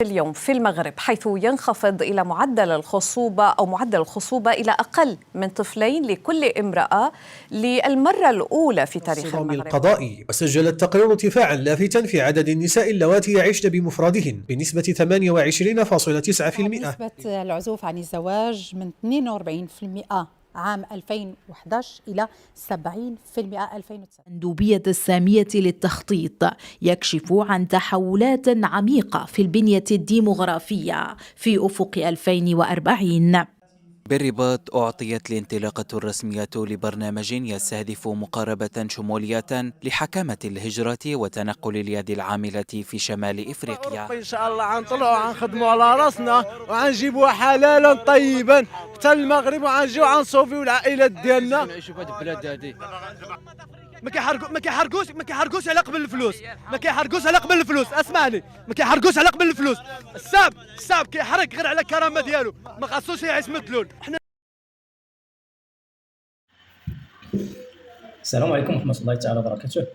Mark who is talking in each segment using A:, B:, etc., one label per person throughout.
A: اليوم في المغرب، حيث ينخفض إلى معدل الخصوبة إلى أقل من طفلين لكل امرأة للمرة الأولى في تاريخ
B: الصدام
A: المغرب
B: القضائي. وسجل التقرير ارتفاعا لافتا في عدد النساء اللواتي يعيشن بمفردهن بنسبة 28.9%.
C: نسبة العزوف عن الزواج من 42% عام 2011 إلى 70% 2009.
D: المندوبية السامية للتخطيط يكشف عن تحولات عميقة في البنية الديمغرافية في أفق 2040.
E: بالرباط أعطيت الانطلاقة الرسمية لبرنامج يستهدف مقاربة شمولية لحكامة الهجرة وتنقل اليد العاملة في شمال إفريقيا.
F: إن شاء الله عنطلعوا عنخدموا على راسنا وعنجيبوا حلالا طيبا حتى المغرب وعنجيو عنصوفيو العائلات ديالنا.
G: نعيشوا في هذه البلاد هذه
F: ما كيحرقوش على قبل الفلوس، اسمعني، ما كيحرقوش على قبل الفلوس. الساب كيحرق غير على الكرامه ديالو، ما خاصوش يعيش مثلول.
H: السلام عليكم ورحمة الله تعالى وبركاته.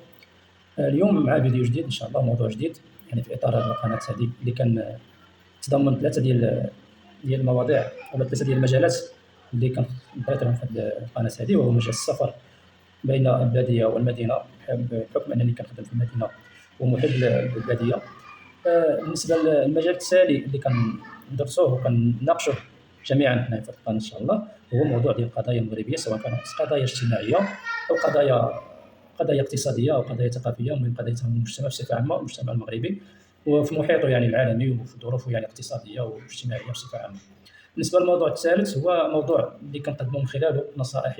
H: اليوم مع فيديو جديد ان شاء الله، موضوع جديد يعني في اطار هذه القناه هذه اللي كان تضمن ثلاثه ديال المواضيع ولا ثلاثه ديال المجالات اللي كنبغيت لهم في هذه القناه هذه، وهو مجال السفر بين الباديه والمدينه بحكم انني كنخدم في المدينه ومحب للباديه. بالنسبه للمجال التالي اللي كندرسوه وكنناقشوه جميعا هنا في القناه ان شاء الله، هو موضوع ديال القضايا المغربيه، سواء كانت قضايا اجتماعيه او قضايا اقتصاديه او قضايا ثقافيه، المهم قضايا تهم المجتمع بصفه عامه والمجتمع المغربي وفي محيطه يعني العالمي وفي ظروفه يعني اقتصاديه واجتماعيه بصفه عامه. بالنسبه للموضوع الثالث هو موضوع اللي كنقدموا من خلاله نصائح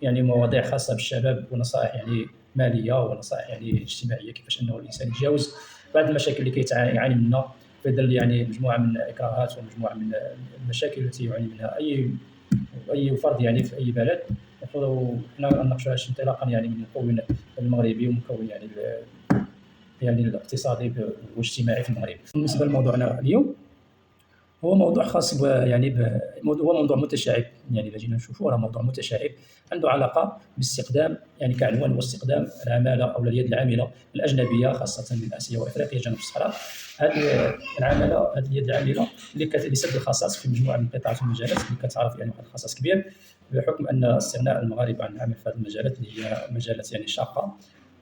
H: يعني مواضيع خاصه بالشباب، ونصائح يعني ماليه ونصائح يعني اجتماعيه، كيفاش انه الانسان يتجاوز بعض المشاكل اللي كيعاني منها في ظل يعني مجموعه من الاكراهات ومجموعه من المشاكل التي يعاني منها اي فرد يعني في اي بلد. وحنا نناقشوا انطلاقا يعني من المكون المغربي ومكون يعني الاقتصادي والاجتماعي في المغرب. بالنسبه لموضوعنا اليوم هو موضوع خاص هو موضوع متشعب، يعني اذا جينا نشوفوا راه موضوع متشعب عنده علاقه باستخدام يعني كعنوان هو استخدام العماله او اليد العامله الاجنبيه خاصه من اسيا وافريقيا جنوب الصحراء. هذه اليد العامله اللي لسد الخصاص في مجموعه من القطاعات والمجالات اللي كتعرف يعني واحد الخصاص كبير، بحكم ان استغناء المغاربه عن العمل في هذه المجالات اللي هي مجالات يعني شاقه،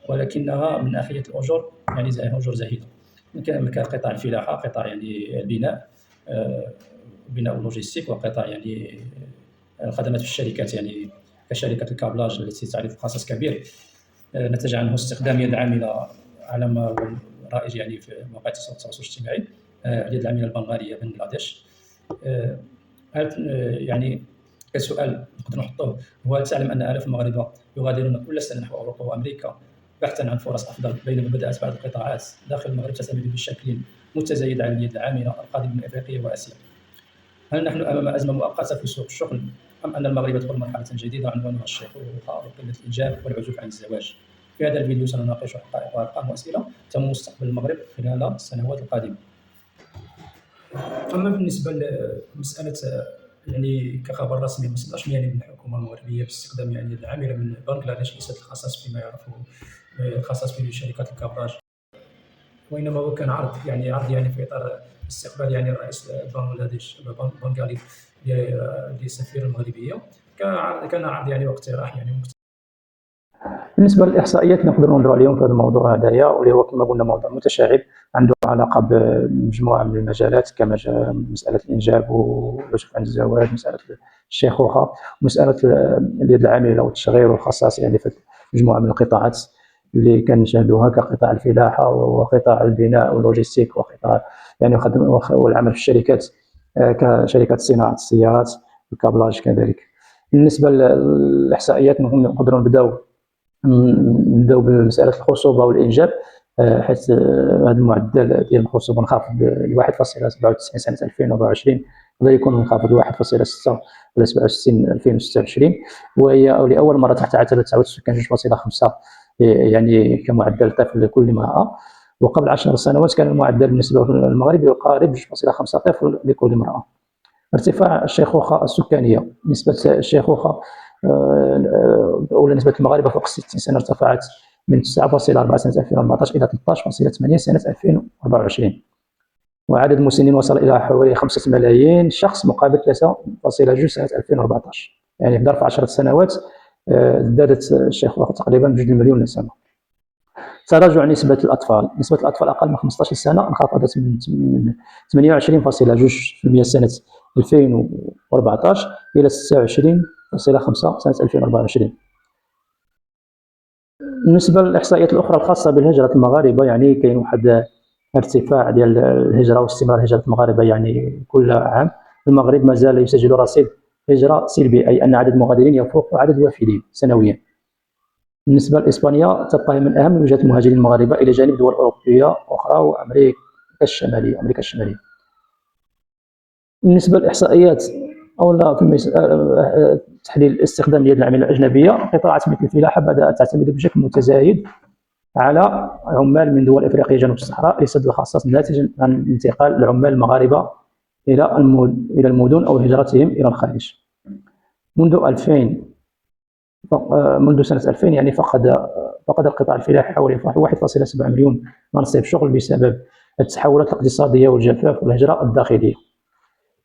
H: ولكنها من ناحيه الاجور يعني اجور زهيده. كقطاع الفلاحه، قطاع يعني البناء، بناء اللوجستيك، وقطاع يعني الخدمات في الشركات يعني كشركه الكابلاج التي تعرف خصاص كبير نتج عنه استخدام يد عامله على ما هو رائج يعني في مواقع التواصل الاجتماعي، اليد العامله البنغاليه بنغلاديش. يعني كسؤال نقدر نحطوه هو: هل تعلم ان الاف المغاربه يغادرون كل سنه نحو اوروبا وامريكا بحثا عن فرص افضل، بينما بدات بعض القطاعات داخل المغرب تعتمد بشكل متزايد على اليد العامله القادمه من افريقيا واسيا؟ هل نحن امام ازمه مؤقته في سوق الشغل، ام ان المغرب يدخل مرحله جديده عنوانها الشيخوخه وقله الانجاب والعزوف عن الزواج؟ في هذا الفيديو سنناقش حقائق وارقام واسئله تم مستقبل المغرب خلال السنوات القادمه. اما بالنسبه لمساله يعني كخبر رسمي ما صدرش يعني من الحكومه المغربيه باستخدام يعني العامله من بنغلاديش ليست الخصاص فيما يعرفه الخصاص في شركات الكابلاج، وانما هو كان عرض يعني في اطار استقبال يعني رئيس بنغلاديش بنغالي للسفيره المغربيه، كان عرض يعني واقتراح يعني. بالنسبه للاحصائيات نقدروا نهضروا اليوم في هذا الموضوع هذايا، واللي هو كما قلنا موضوع متشعب عنده علاقه بمجموعه من المجالات مساله الانجاب والعزوف عن الزواج، مساله الشيخوخه، ومساله اليد العامله والتشغيل والخصاص يعني في مجموعه من القطاعات اللي كنشاهدوها كقطاع الفلاحه وقطاع البناء واللوجستيك وقطاع يعني والعمل في الشركات كشركات صناعه السيارات والكابلاج كذلك. بالنسبه للاحصائيات نقدروا نبداو بمساله الخصوبه والانجاب، حيث هذا المعدل ديال الخصوبه انخفض ل 1.97 سنه 2024، يقدر يكون منخفض ل 1.6 ولا 67 2026، وهي لاول مره تحت عتبه تعود السكان 2.5 يعني كمعدل طفل لكل امراه. وقبل 10 سنوات كان المعدل بالنسبه للمغرب يقارب 2.5 طفل لكل امراه. ارتفاع الشيخوخه السكانيه، نسبه الشيخوخه أولى نسبة المغاربة فوق 60 سنة ارتفعت من 9.4 سنة 2014 إلى 13.8 سنة 2024. وعدد المسنين وصل إلى حوالي 5 ملايين شخص مقابل 3.2 سنة 2014. يعني في ظرف 10 سنوات ازدادت الشيخوخة تقريبا ب2 مليون نسمة. تراجع نسبة الأطفال. نسبة الأطفال أقل من 15 سنة انخفضت من 28.2% سنة 2014 إلى 26.5 سنة 2024. بالنسبة للإحصائيات الأخرى الخاصة بالهجرة المغاربة، يعني كاين واحد ارتفاع ديال الهجرة واستمرار هجرة المغاربة يعني كل عام. المغرب ما زال يسجل رصيد هجرة سلبي، أي أن عدد المغادرين يفوق عدد الوافدين سنويا. بالنسبة لإسبانيا تبقى من أهم وجهات المهاجرين المغاربة إلى جانب دول أوروبية أخرى وأمريكا الشمالية. بالنسبة للإحصائيات أو في تحليل استخدام اليد العاملة الأجنبية، قطاعات مثل الفلاحة بدأت تعتمد بشكل متزايد على عمال من دول إفريقيا جنوب الصحراء لسد الخصاص ناتجا عن انتقال العمال المغاربة إلى المدن أو هجرتهم إلى الخارج. منذ سنة 2000 يعني فقد القطاع الفلاحي حوالي 1.7 مليون منصب شغل بسبب التحولات الاقتصادية والجفاف والهجرة الداخلية.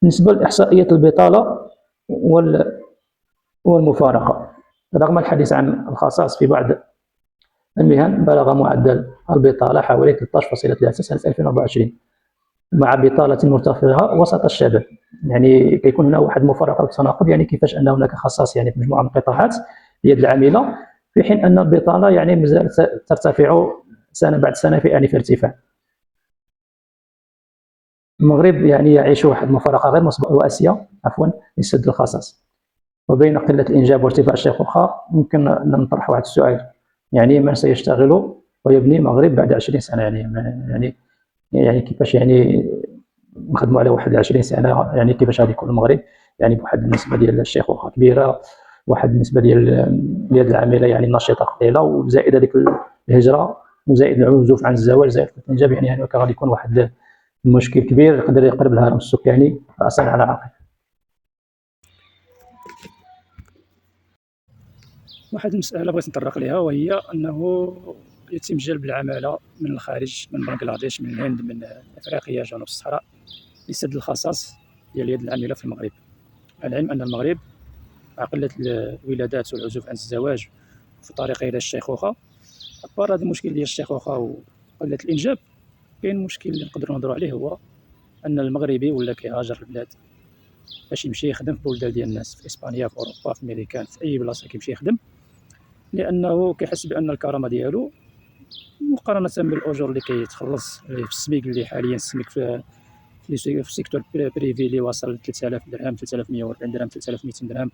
H: بالنسبة لإحصائيات البطالة والمفارقة، رغم الحديث عن الخصاص في بعض المهن، بلغ معدل البطالة حوالي 13.3 سنة 2024 مع بطالة مرتفعة وسط الشباب. يعني كيكون هنا واحد المفارقة والتناقض، يعني كيفاش أن هناك خصاص يعني في مجموعة من القطاعات اليد العاملة، في حين أن البطالة يعني مازال ترتفع سنة بعد سنة في آنف ارتفاع. المغرب يعني يعيش واحد المفارقة غير مسبوقة وآسية لسد الخصاص، وبين قلة الإنجاب وارتفاع الشيخوخة يمكن أن نطرح واحد السؤال، يعني من سيشتغل ويبني المغرب بعد 20 سنة؟ يعني كيفاش يعني نخدموا على واحد 20 سنة، يعني كيفاش غادي يكون المغرب يعني بواحد النسبة ديال الشيخوخة كبيرة، واحد النسبة ديال اليد العاملة يعني النشطة قليلة، وزائد هذيك الهجرة، وزائد العزوف عن الزواج، زائد الإنجاب، يعني غادي يكون واحد المشكل كبير يقدر يقرب الهرم السكاني رأسا على عقب. واحد المسألة بغيت نطرق لها، وهي أنه يتم جلب العمالة من الخارج، من بنغلاديش، من الهند، من أفريقيا جنوب الصحراء لسد الخصاص ديال اليد العاملة في المغرب. العلم أن المغرب مع قلة الولادات والعزوف عن الزواج في طريقه إلى الشيخوخة، أكبر هذا المشكل ديال الشيخوخة وقلة الإنجاب، كاين مشكل اللي نقدروا نهضروا عليه، هو أن المغربي ولا كيهاجر البلاد باش يمشي يخدم في بلدان ديال الناس، في إسبانيا، في أوروبا، في أمريكان، في أي بلاصة كيمشي يخدم، لأنه كيحس بأن الكرامة ديالو مقارنة بالأجور اللي كيتخلص في السميك اللي حاليا السميك في السيكتور بريفي اللي واصل 3000 درهم، 3140 درهم، 3200 درهم،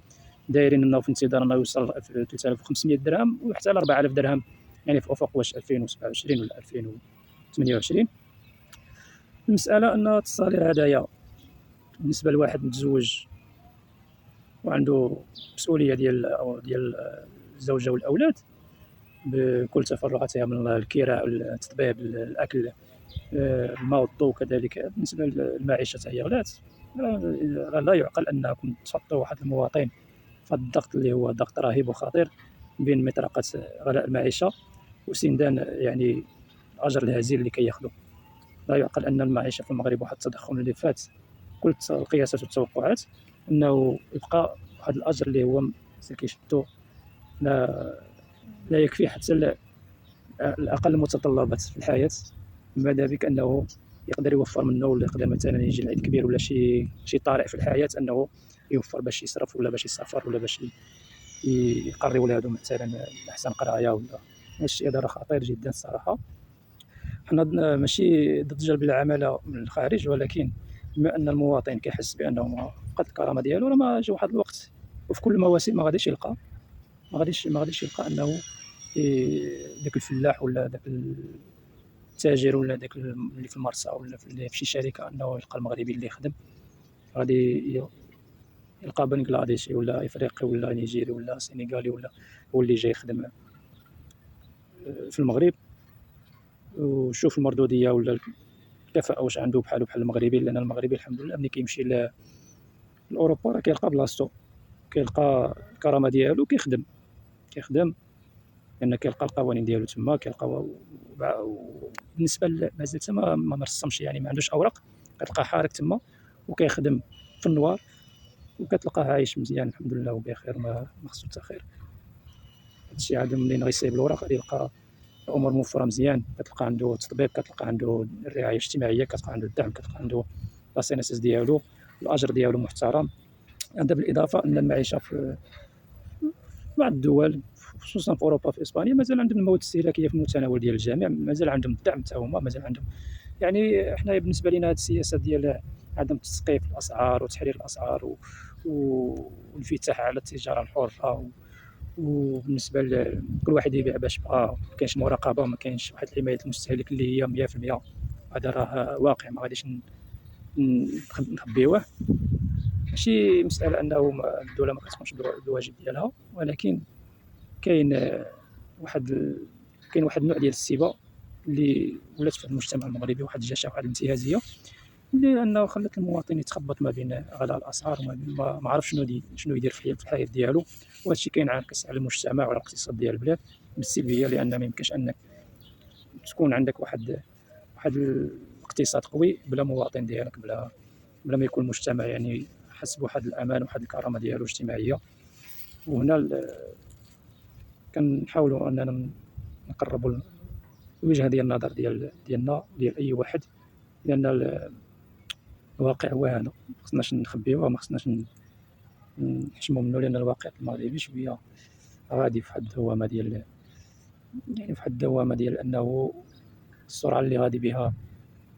H: دايرين انه في انتظار انه يوصل 3500 درهم وحتى ل 4000 درهم، يعني في افق واش 2027 ولا 2028. المسألة أن التصالير هدايا بالنسبة لواحد متزوج وعنده مسؤولية ديال الزوجة والأولاد بكل تفرعاتها، من الكراء، التطبيب، الأكل، الماء والضوء، كذلك بالنسبة للمعيشة هي غلات. لا يعقل أنكم تحطوا واحد المواطن في الضغط اللي هو ضغط رهيب وخطير بين مطرقة غلاء المعيشة وسندان يعني الأجر الهزيل اللي كياخذوا. لا يعقل أن المعيشة في المغرب واحد التضخم اللي فات كل القياسات والتوقعات أنه يبقى واحد الأجر اللي هو كيشدو لا يكفي حتى الأقل المتطلبات في الحياة، ما ذلك أنه يقدر يوفر منه، ولا يقدر مثلا يجي العيد كبير ولا شي طارئ في الحياة أنه يوفر باش يصرف ولا باش يسافر ولا باش يقري ولادو مثلا لأحسن قراية. ولا هادشي هذا راه خطير جدا الصراحة. حنا ماشي ضد جلب العمالة من الخارج، ولكن بما أن المواطن كيحس بأنه فقد الكرامة ديالو، راه ما جا واحد الوقت وفي كل المواسم ما غاديش يلقى أنه داك الفلاح ولا داك التاجر ولا داك اللي في المرسى ولا في شي شركة أنه يلقى المغربي اللي يخدم. غادي يلقى بنغلاديشي ولا إفريقي ولا نيجيري ولا سنغالي ولا هو اللي جاي يخدم في المغرب، وشوف المردودية ولا الكفاءة واش عنده بحال المغربي. لأن المغربي الحمد لله ملي كيمشي لأوروبا راه كيلقى بلاصتو، كيلقى الكرامة ديالو، كيخدم لان كيلقى القوانين ديالو تما، كيلقى بالنسبه مازال حتى ما مرسمش، يعني ما عندوش اوراق، كتلقاه حارك تما وكيخدم في النوار، وكتلقاه عايش مزيان الحمد لله وبخير، ما خصو حتى خير. هادشي عاد منين غيصايب الوراق غادي يلقى الامور موفره مزيان، كتلقى عنده تطبيق، كتلقى عنده الرعايه الاجتماعيه، كتلقى عنده الدعم، كتلقى عنده لاسينيسيس ديالو، الاجر ديالو محترم. هذا بالاضافه ان المعيشه في بعض الدول خصوصا في اوروبا، في اسبانيا، مازال عندهم المواد الاستهلاكيه في المتناول ديال الجميع، مازال عندهم الدعم حتى هما، مازال عندهم، يعني حنا بالنسبه لنا هذه السياسه ديال عدم تسقيف الاسعار وتحرير الاسعار والانفتاح على التجاره الحره، وبالنسبه لكل واحد يبيع باش بغا، ما كاينش مراقبه، ما كاينش واحد حمايه المستهلك اللي هي 100%. هذا راه واقع ما غاديش نخبيوه. ماشي مساله انه الدوله ما كتقومش بالواجب ديالها، ولكن كاين كاين واحد النوع ديال السبا اللي ولات في المجتمع المغربي، واحد الجشع، واحد الانتهازيه اللي انه خلات المواطن يتخبط ما بين غلاء الاسعار وما بين ما عرف شنو يدير في الحياه ديالو. وهذا الشيء كينعكس على المجتمع وعلى الاقتصاد ديال البلاد بالسلبيه، لان ما يمكنش انك تكون عندك واحد الاقتصاد قوي بلا مواطن ديالك، بلا ما يكون المجتمع يعني حس بواحد الامان وواحد الكرامه ديالو الاجتماعيه. وهنا كنحاولوا اننا نقربوا الوجهه ديال النظر ديالنا ديال اي واحد، لان الواقع هو هذا، ما خصناش نخبيوه، ما خصناش نحشموا منه، لان الواقع المغربي شويه غادي في واحد الدوامه ديال انه السرعه اللي غادي بها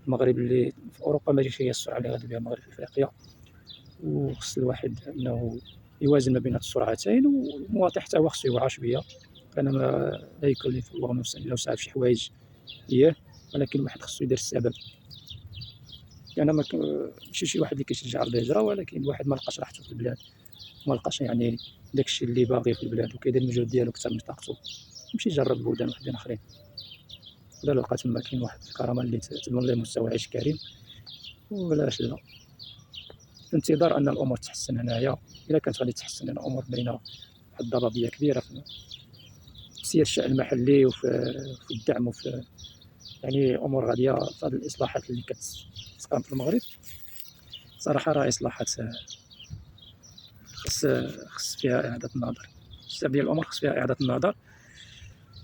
H: المغرب اللي في اوروبا ماشي هي السرعه اللي غادي بها المغرب في افريقيا، وخص الواحد انه يوازن ما بين هاد السرعتين، والمواطن حتى هو خصو يوعى شويه، لان لا يكلف الله نفسا الا وسعها في شي حوايج ولكن الواحد خصو يدير السبب، يعني ماشي شي واحد اللي كيشجع على الهجره، ولكن الواحد ما لقاش راحته في البلاد، ما لقاش يعني داكشي اللي باغي في البلاد، وكيدير المجهود ديالو اكثر من طاقته، يمشي يجرب بلدان وحدين اخرين، ولا لقى تما كاين واحد الكرامه اللي تضمن له مستوى عيش كريم، وعلاش لا، في انتظار ان الامور تحسن هنايا. الا كانت غادي تحسن الامور باينه واحد الضبابيه كبيره في تسيير الشأن المحلي وفي الدعم وفي يعني امور غاديه في هذه الاصلاحات اللي كتقام في المغرب. صراحه راه اصلاحات خص فيها اعاده النظر، بزاف ديال الامور خص فيها اعاده النظر،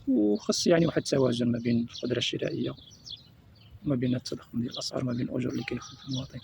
H: وخص يعني واحد التوازن ما بين القدره الشرائيه وما بين التضخم ديال الاسعار، ما بين الاجور اللي كيخدم المواطن.